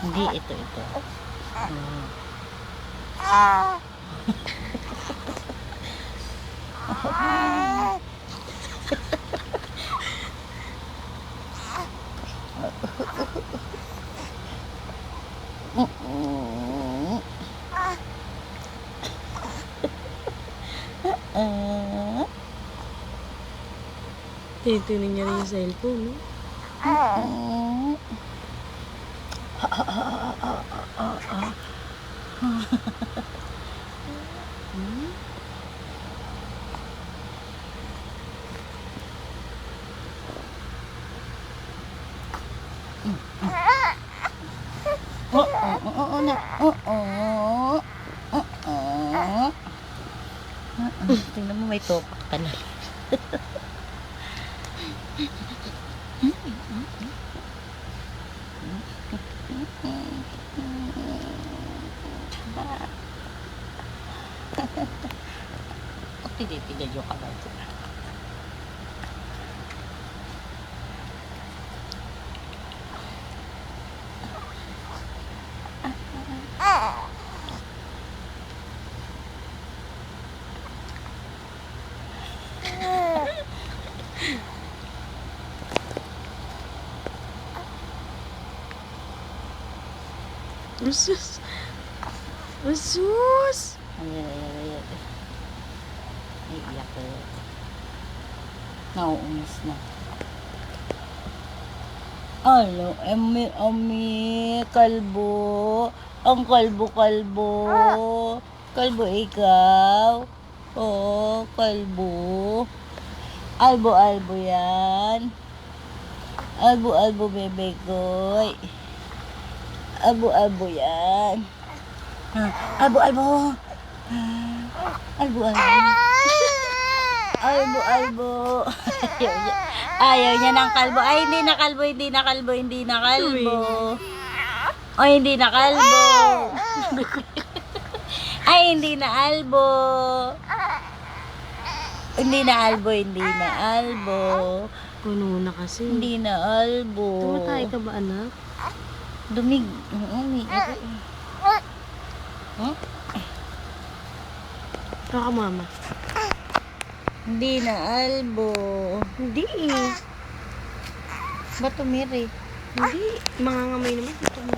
Hindi, ito. Tinitingnan niya rin yung cellphone, no? Tingnan mo, may topak ka na. Tigil yung kamay ko. Usus! Usus! Ayan. Ay, iyak ko. Nauumis na. Ano, kalbo. Ang kalbo. Kalbo ikaw. Oo, kalbo. Albo yan. Albo, bebe koy. Albo yan. Albo. Ayaw niya ng kalbo. Ay, hindi na kalbo. O, hindi na kalbo. Ay, hindi na albo. Hindi na albo. Puno na kasi. Hindi na albo. Tumatay ka ba, anak? Dumig. Kaka mama. Hindi na albo. Hindi. Ba't tumiri? Hindi. Mangangamay naman. Ito mo.